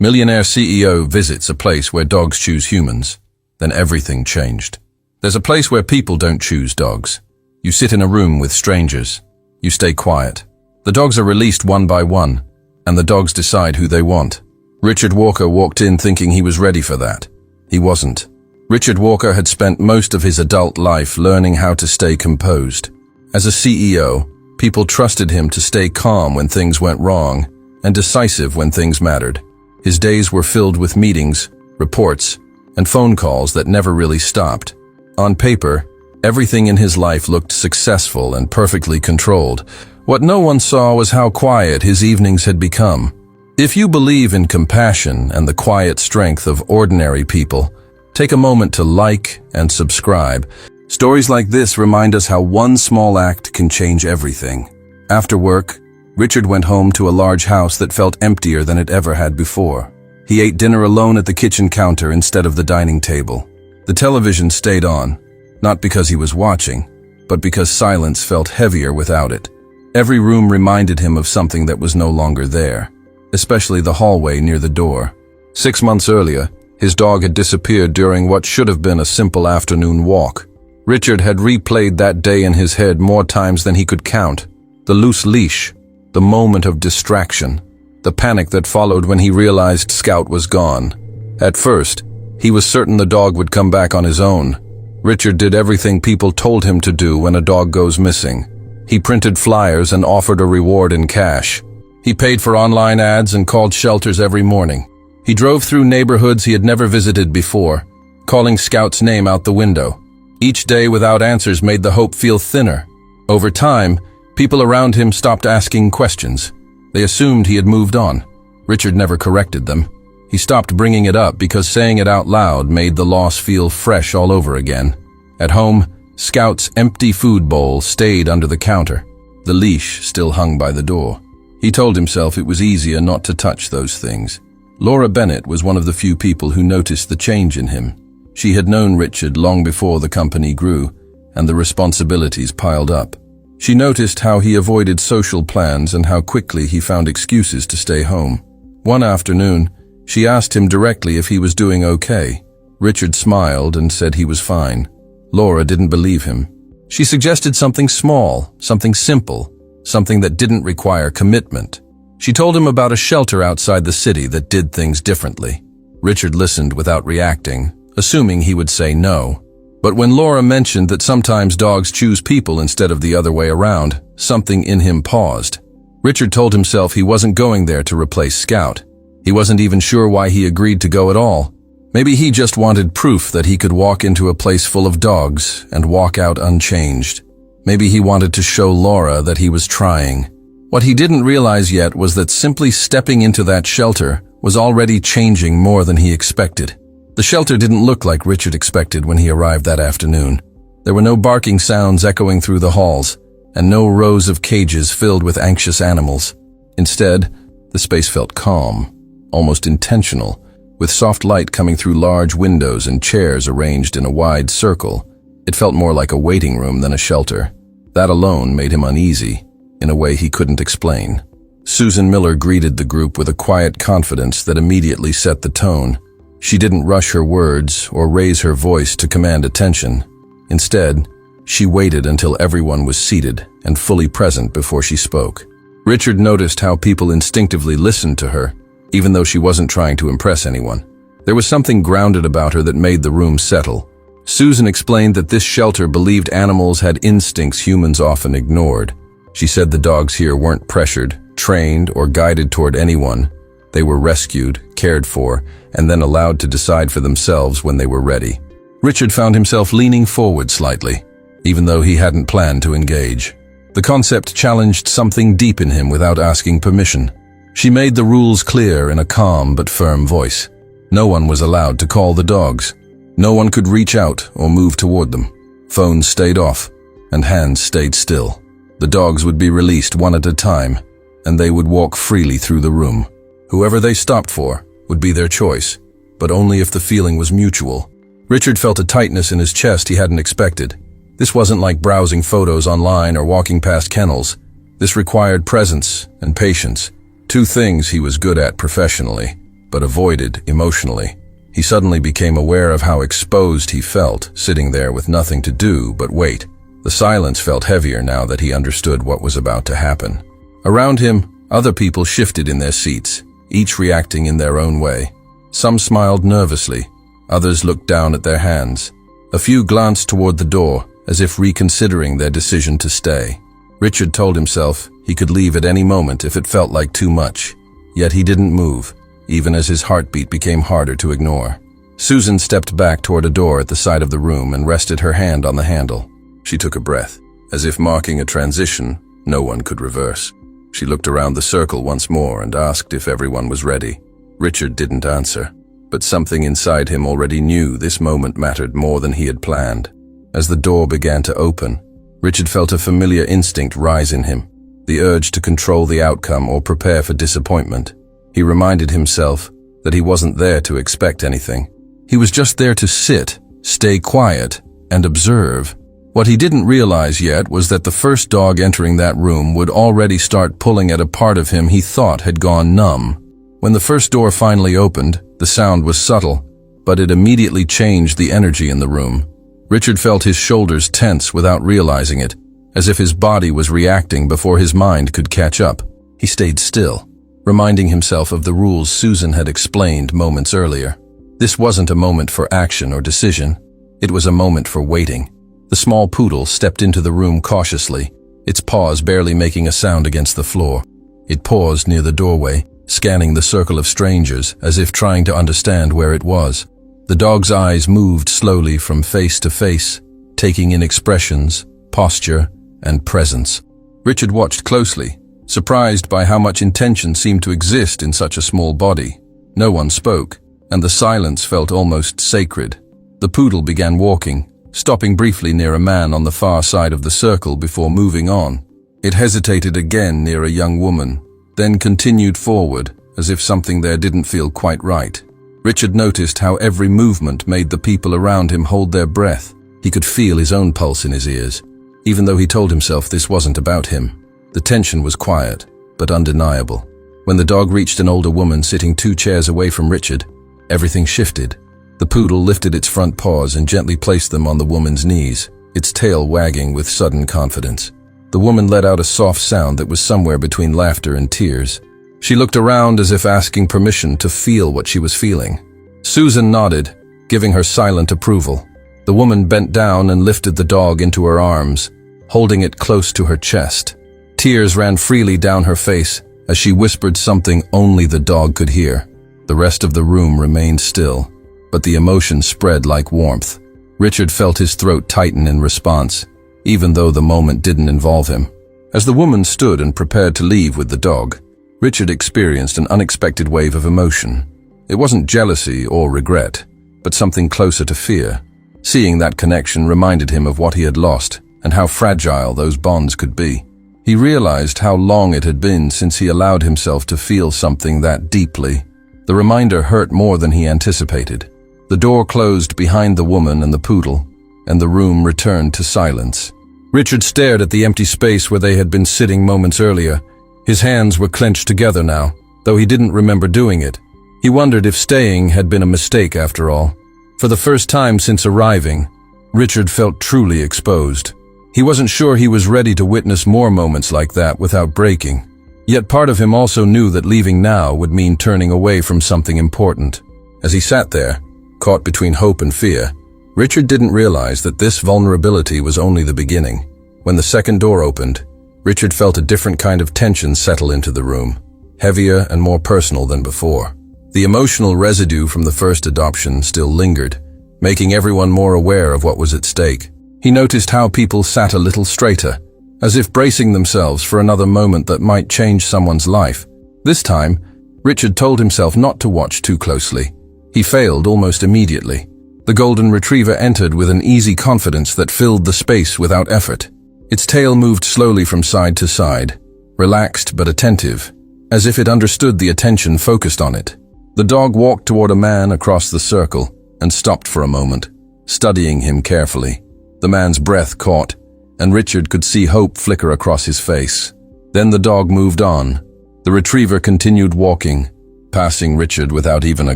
Millionaire CEO visits a place where dogs choose humans. Then everything changed. There's a place where people don't choose dogs. You sit in a room with strangers. You stay quiet. The dogs are released one by one, and the dogs decide who they want. Richard Walker walked in thinking he was ready for that. He wasn't. Richard Walker had spent most of his adult life learning how to stay composed. As a CEO, people trusted him to stay calm when things went wrong and decisive when things mattered. His days were filled with meetings, reports, and phone calls that never really stopped. On paper, everything in his life looked successful and perfectly controlled. What no one saw was how quiet his evenings had become. If you believe in compassion and the quiet strength of ordinary people, take a moment to like and subscribe. Stories like this remind us how one small act can change everything. After work, Richard went home to a large house that felt emptier than it ever had before. He ate dinner alone at the kitchen counter instead of the dining table. The television stayed on, not because he was watching, but because silence felt heavier without it. Every room reminded him of something that was no longer there, especially the hallway near the door. 6 months earlier, his dog had disappeared during what should have been a simple afternoon walk. Richard had replayed that day in his head more times than he could count. The loose leash, the moment of distraction, the panic that followed when he realized Scout was gone. At first, he was certain the dog would come back on his own. Richard did everything people told him to do when a dog goes missing. He printed flyers and offered a reward in cash. He paid for online ads and called shelters every morning. He drove through neighborhoods he had never visited before, calling Scout's name out the window. Each day without answers made the hope feel thinner. Over time, people around him stopped asking questions. They assumed he had moved on. Richard never corrected them. He stopped bringing it up because saying it out loud made the loss feel fresh all over again. At home, Scout's empty food bowl stayed under the counter. The leash still hung by the door. He told himself it was easier not to touch those things. Laura Bennett was one of the few people who noticed the change in him. She had known Richard long before the company grew, and the responsibilities piled up. She noticed how he avoided social plans and how quickly he found excuses to stay home. One afternoon, she asked him directly if he was doing okay. Richard smiled and said he was fine. Laura didn't believe him. She suggested something small, something simple, something that didn't require commitment. She told him about a shelter outside the city that did things differently. Richard listened without reacting, assuming he would say no. But when Laura mentioned that sometimes dogs choose people instead of the other way around, something in him paused. Richard told himself he wasn't going there to replace Scout. He wasn't even sure why he agreed to go at all. Maybe he just wanted proof that he could walk into a place full of dogs and walk out unchanged. Maybe he wanted to show Laura that he was trying. What he didn't realize yet was that simply stepping into that shelter was already changing more than he expected. The shelter didn't look like Richard expected when he arrived that afternoon. There were no barking sounds echoing through the halls, and no rows of cages filled with anxious animals. Instead, the space felt calm, almost intentional, with soft light coming through large windows and chairs arranged in a wide circle. It felt more like a waiting room than a shelter. That alone made him uneasy, in a way he couldn't explain. Susan Miller greeted the group with a quiet confidence that immediately set the tone. She didn't rush her words or raise her voice to command attention. Instead, she waited until everyone was seated and fully present before she spoke. Richard noticed how people instinctively listened to her, even though she wasn't trying to impress anyone. There was something grounded about her that made the room settle. Susan explained that this shelter believed animals had instincts humans often ignored. She said the dogs here weren't pressured, trained, or guided toward anyone. They were rescued, cared for, and then allowed to decide for themselves when they were ready. Richard found himself leaning forward slightly, even though he hadn't planned to engage. The concept challenged something deep in him without asking permission. She made the rules clear in a calm but firm voice. No one was allowed to call the dogs. No one could reach out or move toward them. Phones stayed off, and hands stayed still. The dogs would be released one at a time, and they would walk freely through the room. Whoever they stopped for would be their choice, but only if the feeling was mutual. Richard felt a tightness in his chest he hadn't expected. This wasn't like browsing photos online or walking past kennels. This required presence and patience, two things he was good at professionally, but avoided emotionally. He suddenly became aware of how exposed he felt, sitting there with nothing to do but wait. The silence felt heavier now that he understood what was about to happen. Around him, other people shifted in their seats, each reacting in their own way. Some smiled nervously, others looked down at their hands. A few glanced toward the door, as if reconsidering their decision to stay. Richard told himself he could leave at any moment if it felt like too much. Yet he didn't move, even as his heartbeat became harder to ignore. Susan stepped back toward a door at the side of the room and rested her hand on the handle. She took a breath, as if marking a transition no one could reverse. She looked around the circle once more and asked if everyone was ready. Richard didn't answer, but something inside him already knew this moment mattered more than he had planned. As the door began to open, Richard felt a familiar instinct rise in him, the urge to control the outcome or prepare for disappointment. He reminded himself that he wasn't there to expect anything. He was just there to sit, stay quiet, and observe. What he didn't realize yet was that the first dog entering that room would already start pulling at a part of him he thought had gone numb. When the first door finally opened, the sound was subtle, but it immediately changed the energy in the room. Richard felt his shoulders tense without realizing it, as if his body was reacting before his mind could catch up. He stayed still, reminding himself of the rules Susan had explained moments earlier. This wasn't a moment for action or decision. It was a moment for waiting. The small poodle stepped into the room cautiously, its paws barely making a sound against the floor. It paused near the doorway, scanning the circle of strangers as if trying to understand where it was. The dog's eyes moved slowly from face to face, taking in expressions, posture, and presence. Richard watched closely, surprised by how much intention seemed to exist in such a small body. No one spoke, and the silence felt almost sacred. The poodle began walking, stopping briefly near a man on the far side of the circle before moving on. It hesitated again near a young woman, then continued forward, as if something there didn't feel quite right. Richard noticed how every movement made the people around him hold their breath. He could feel his own pulse in his ears, even though he told himself this wasn't about him. The tension was quiet, but undeniable. When the dog reached an older woman sitting 2 chairs away from Richard, everything shifted. The poodle lifted its front paws and gently placed them on the woman's knees, its tail wagging with sudden confidence. The woman let out a soft sound that was somewhere between laughter and tears. She looked around as if asking permission to feel what she was feeling. Susan nodded, giving her silent approval. The woman bent down and lifted the dog into her arms, holding it close to her chest. Tears ran freely down her face as she whispered something only the dog could hear. The rest of the room remained still, but the emotion spread like warmth. Richard felt his throat tighten in response, even though the moment didn't involve him. As the woman stood and prepared to leave with the dog, Richard experienced an unexpected wave of emotion. It wasn't jealousy or regret, but something closer to fear. Seeing that connection reminded him of what he had lost and how fragile those bonds could be. He realized how long it had been since he allowed himself to feel something that deeply. The reminder hurt more than he anticipated. The door closed behind the woman and the poodle, and the room returned to silence. Richard stared at the empty space where they had been sitting moments earlier. His hands were clenched together now, though he didn't remember doing it. He wondered if staying had been a mistake after all. For the first time since arriving, Richard felt truly exposed. He wasn't sure he was ready to witness more moments like that without breaking. Yet part of him also knew that leaving now would mean turning away from something important. As he sat there, caught between hope and fear, Richard didn't realize that this vulnerability was only the beginning. When the second door opened, Richard felt a different kind of tension settle into the room, heavier and more personal than before. The emotional residue from the first adoption still lingered, making everyone more aware of what was at stake. He noticed how people sat a little straighter, as if bracing themselves for another moment that might change someone's life. This time, Richard told himself not to watch too closely. He failed almost immediately. The golden retriever entered with an easy confidence that filled the space without effort. Its tail moved slowly from side to side, relaxed but attentive, as if it understood the attention focused on it. The dog walked toward a man across the circle and stopped for a moment, studying him carefully. The man's breath caught, and Richard could see hope flicker across his face. Then the dog moved on. The retriever continued walking, passing Richard without even a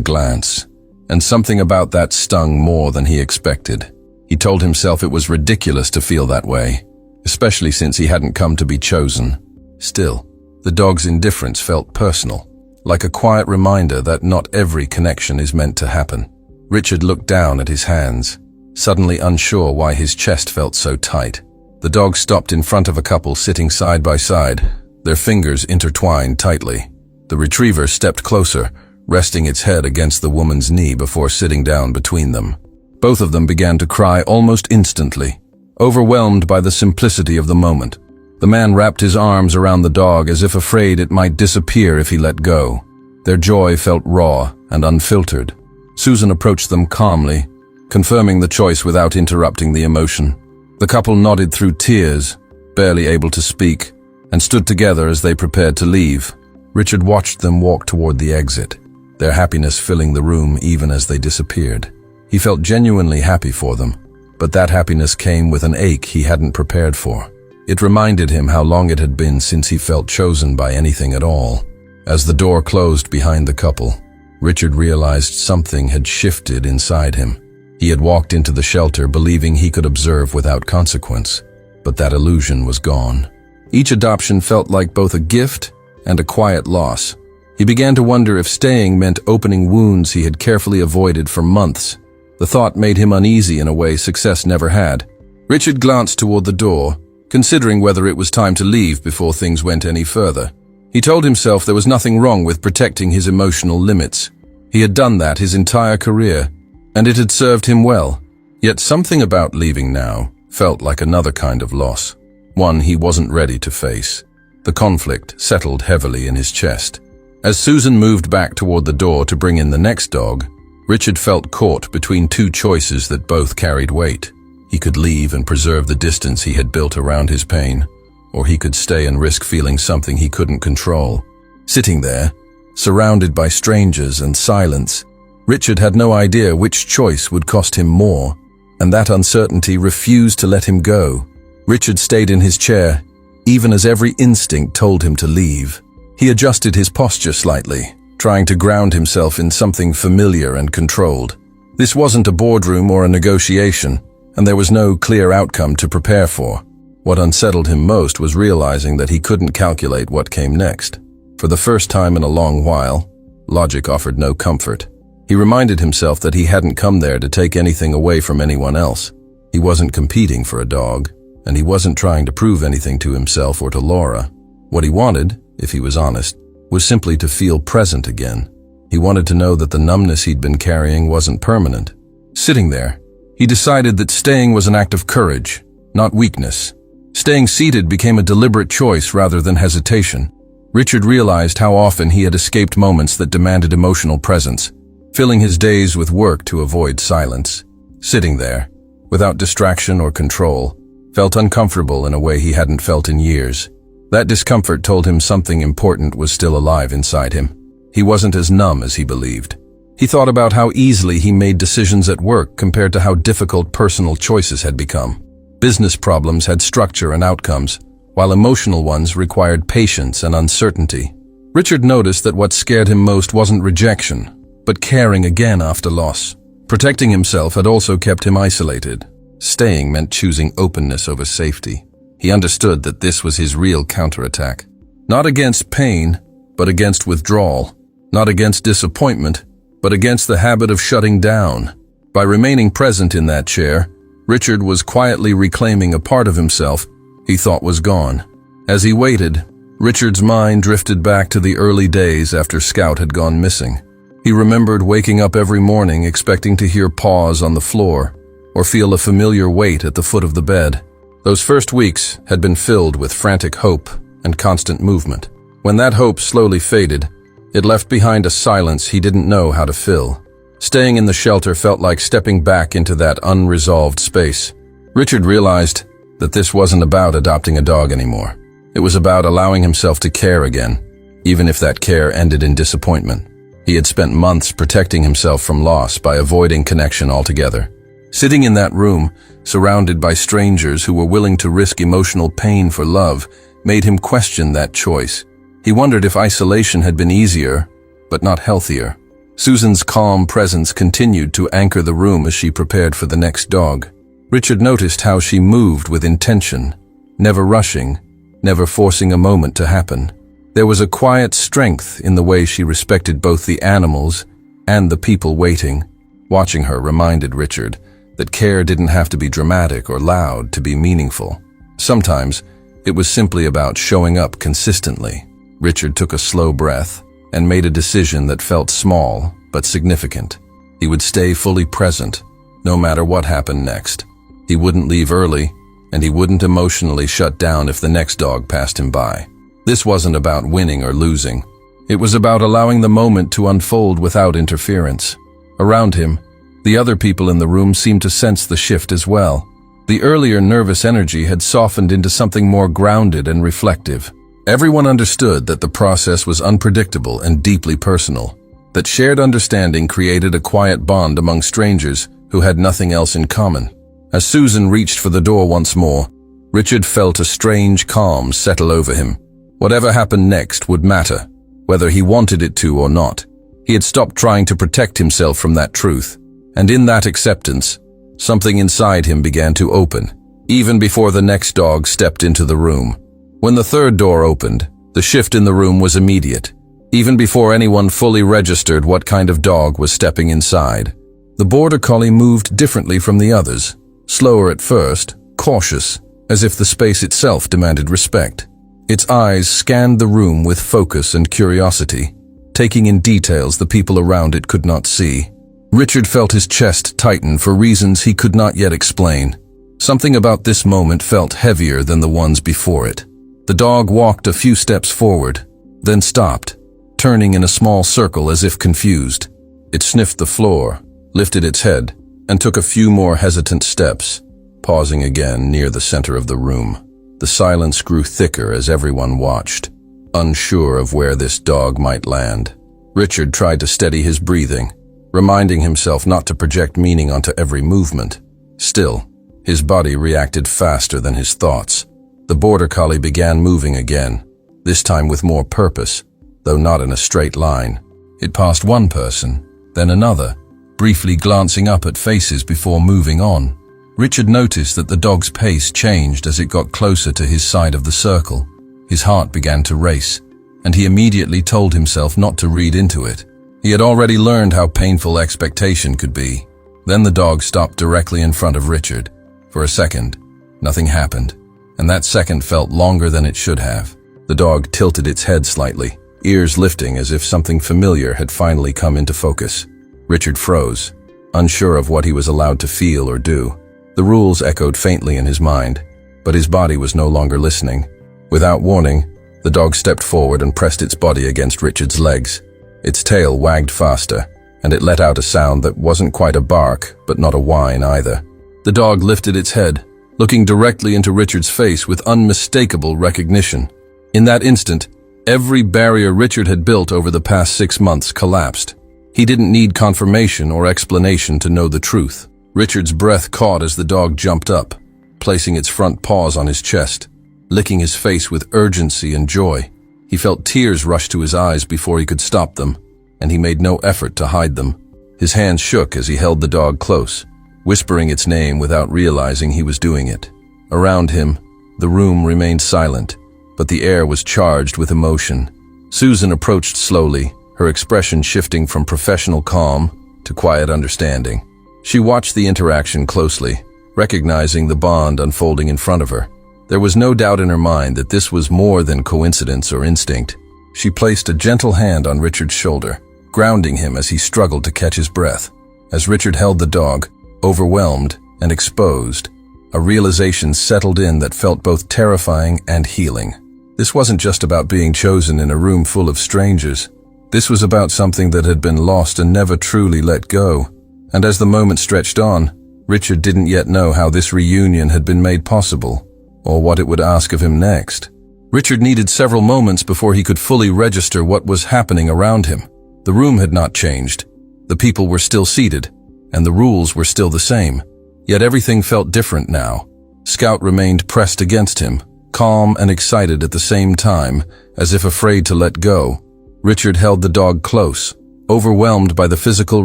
glance, and something about that stung more than he expected. He told himself it was ridiculous to feel that way, especially since he hadn't come to be chosen. Still, the dog's indifference felt personal, like a quiet reminder that not every connection is meant to happen. Richard looked down at his hands, suddenly unsure why his chest felt so tight. The dog stopped in front of a couple sitting side by side, their fingers intertwined tightly. The retriever stepped closer, resting its head against the woman's knee before sitting down between them. Both of them began to cry almost instantly, overwhelmed by the simplicity of the moment. The man wrapped his arms around the dog as if afraid it might disappear if he let go. Their joy felt raw and unfiltered. Susan approached them calmly, confirming the choice without interrupting the emotion. The couple nodded through tears, barely able to speak, and stood together as they prepared to leave. Richard watched them walk toward the exit, their happiness filling the room even as they disappeared. He felt genuinely happy for them, but that happiness came with an ache he hadn't prepared for. It reminded him how long it had been since he felt chosen by anything at all. As the door closed behind the couple, Richard realized something had shifted inside him. He had walked into the shelter believing he could observe without consequence, but that illusion was gone. Each adoption felt like both a gift and a quiet loss. He began to wonder if staying meant opening wounds he had carefully avoided for months. The thought made him uneasy in a way success never had. Richard glanced toward the door, considering whether it was time to leave before things went any further. He told himself there was nothing wrong with protecting his emotional limits. He had done that his entire career, and it had served him well. Yet something about leaving now felt like another kind of loss, one he wasn't ready to face. The conflict settled heavily in his chest. As Susan moved back toward the door to bring in the next dog, Richard felt caught between two choices that both carried weight. He could leave and preserve the distance he had built around his pain, or he could stay and risk feeling something he couldn't control. Sitting there, surrounded by strangers and silence, Richard had no idea which choice would cost him more, and that uncertainty refused to let him go. Richard stayed in his chair, even as every instinct told him to leave. He adjusted his posture slightly, trying to ground himself in something familiar and controlled. This wasn't a boardroom or a negotiation, and there was no clear outcome to prepare for. What unsettled him most was realizing that he couldn't calculate what came next. For the first time in a long while, logic offered no comfort. He reminded himself that he hadn't come there to take anything away from anyone else. He wasn't competing for a dog, and he wasn't trying to prove anything to himself or to Laura. What he wanted, if he was honest, was simply to feel present again. He wanted to know that the numbness he'd been carrying wasn't permanent. Sitting there, he decided that staying was an act of courage, not weakness. Staying seated became a deliberate choice rather than hesitation. Richard realized how often he had escaped moments that demanded emotional presence, filling his days with work to avoid silence. Sitting there, without distraction or control, felt uncomfortable in a way he hadn't felt in years. That discomfort told him something important was still alive inside him. He wasn't as numb as he believed. He thought about how easily he made decisions at work compared to how difficult personal choices had become. Business problems had structure and outcomes, while emotional ones required patience and uncertainty. Richard noticed that what scared him most wasn't rejection, but caring again after loss. Protecting himself had also kept him isolated. Staying meant choosing openness over safety. He understood that this was his real counterattack. Not against pain, but against withdrawal. Not against disappointment, but against the habit of shutting down. By remaining present in that chair, Richard was quietly reclaiming a part of himself he thought was gone. As he waited, Richard's mind drifted back to the early days after Scout had gone missing. He remembered waking up every morning expecting to hear paws on the floor or feel a familiar weight at the foot of the bed. Those first weeks had been filled with frantic hope and constant movement. When that hope slowly faded, it left behind a silence he didn't know how to fill. Staying in the shelter felt like stepping back into that unresolved space. Richard realized that this wasn't about adopting a dog anymore. It was about allowing himself to care again, even if that care ended in disappointment. He had spent months protecting himself from loss by avoiding connection altogether. Sitting in that room, surrounded by strangers who were willing to risk emotional pain for love, made him question that choice. He wondered if isolation had been easier, but not healthier. Susan's calm presence continued to anchor the room as she prepared for the next dog. Richard noticed how she moved with intention, never rushing, never forcing a moment to happen. There was a quiet strength in the way she respected both the animals and the people waiting. Watching her reminded Richard that care didn't have to be dramatic or loud to be meaningful. Sometimes, it was simply about showing up consistently. Richard took a slow breath and made a decision that felt small but significant. He would stay fully present, no matter what happened next. He wouldn't leave early, and he wouldn't emotionally shut down if the next dog passed him by. This wasn't about winning or losing. It was about allowing the moment to unfold without interference. Around him, the other people in the room seemed to sense the shift as well. The earlier nervous energy had softened into something more grounded and reflective. Everyone understood that the process was unpredictable and deeply personal, that shared understanding created a quiet bond among strangers who had nothing else in common. As Susan reached for the door once more, Richard felt a strange calm settle over him. Whatever happened next would matter, whether he wanted it to or not. He had stopped trying to protect himself from that truth, and in that acceptance, something inside him began to open, even before the next dog stepped into the room. When the third door opened, the shift in the room was immediate, even before anyone fully registered what kind of dog was stepping inside. The border collie moved differently from the others, slower at first, cautious, as if the space itself demanded respect. Its eyes scanned the room with focus and curiosity, taking in details the people around it could not see. Richard felt his chest tighten for reasons he could not yet explain. Something about this moment felt heavier than the ones before it. The dog walked a few steps forward, then stopped, turning in a small circle as if confused. It sniffed the floor, lifted its head, and took a few more hesitant steps, pausing again near the center of the room. The silence grew thicker as everyone watched, unsure of where this dog might land. Richard tried to steady his breathing, reminding himself not to project meaning onto every movement. Still, his body reacted faster than his thoughts. The border collie began moving again, this time with more purpose, though not in a straight line. It passed one person, then another, briefly glancing up at faces before moving on. Richard noticed that the dog's pace changed as it got closer to his side of the circle. His heart began to race, and he immediately told himself not to read into it. He had already learned how painful expectation could be. Then the dog stopped directly in front of Richard. For a second, nothing happened, and that second felt longer than it should have. The dog tilted its head slightly, ears lifting as if something familiar had finally come into focus. Richard froze, unsure of what he was allowed to feel or do. The rules echoed faintly in his mind, but his body was no longer listening. Without warning, the dog stepped forward and pressed its body against Richard's legs. Its tail wagged faster, and it let out a sound that wasn't quite a bark, but not a whine either. The dog lifted its head, looking directly into Richard's face with unmistakable recognition. In that instant, every barrier Richard had built over the past 6 months collapsed. He didn't need confirmation or explanation to know the truth. Richard's breath caught as the dog jumped up, placing its front paws on his chest, licking his face with urgency and joy. He felt tears rush to his eyes before he could stop them, and he made no effort to hide them. His hands shook as he held the dog close, whispering its name without realizing he was doing it. Around him, the room remained silent, but the air was charged with emotion. Susan approached slowly, her expression shifting from professional calm to quiet understanding. She watched the interaction closely, recognizing the bond unfolding in front of her. There was no doubt in her mind that this was more than coincidence or instinct. She placed a gentle hand on Richard's shoulder, grounding him as he struggled to catch his breath. As Richard held the dog, overwhelmed and exposed, a realization settled in that felt both terrifying and healing. This wasn't just about being chosen in a room full of strangers. This was about something that had been lost and never truly let go. And as the moment stretched on, Richard didn't yet know how this reunion had been made possible, or what it would ask of him next. Richard needed several moments before he could fully register what was happening around him. The room had not changed. The people were still seated, and the rules were still the same. Yet everything felt different now. Scout remained pressed against him, calm and excited at the same time, as if afraid to let go. Richard held the dog close, overwhelmed by the physical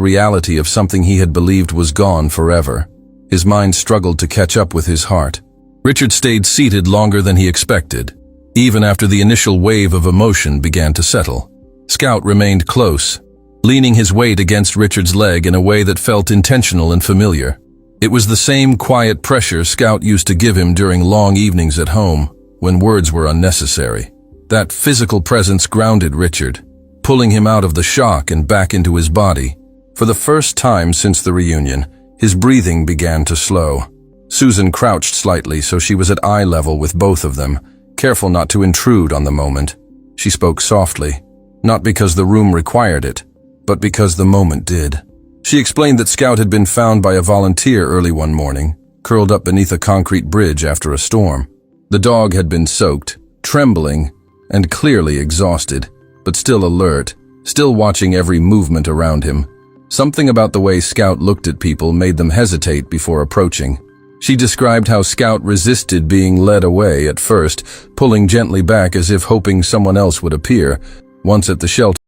reality of something he had believed was gone forever. His mind struggled to catch up with his heart. Richard stayed seated longer than he expected, even after the initial wave of emotion began to settle. Scout remained close, leaning his weight against Richard's leg in a way that felt intentional and familiar. It was the same quiet pressure Scout used to give him during long evenings at home, when words were unnecessary. That physical presence grounded Richard, pulling him out of the shock and back into his body. For the first time since the reunion, his breathing began to slow. Susan crouched slightly so she was at eye level with both of them, careful not to intrude on the moment. She spoke softly, not because the room required it, but because the moment did. She explained that Scout had been found by a volunteer early one morning, curled up beneath a concrete bridge after a storm. The dog had been soaked, trembling, and clearly exhausted, but still alert, still watching every movement around him. Something about the way Scout looked at people made them hesitate before approaching. She described how Scout resisted being led away at first, pulling gently back as if hoping someone else would appear. Once at the shelter,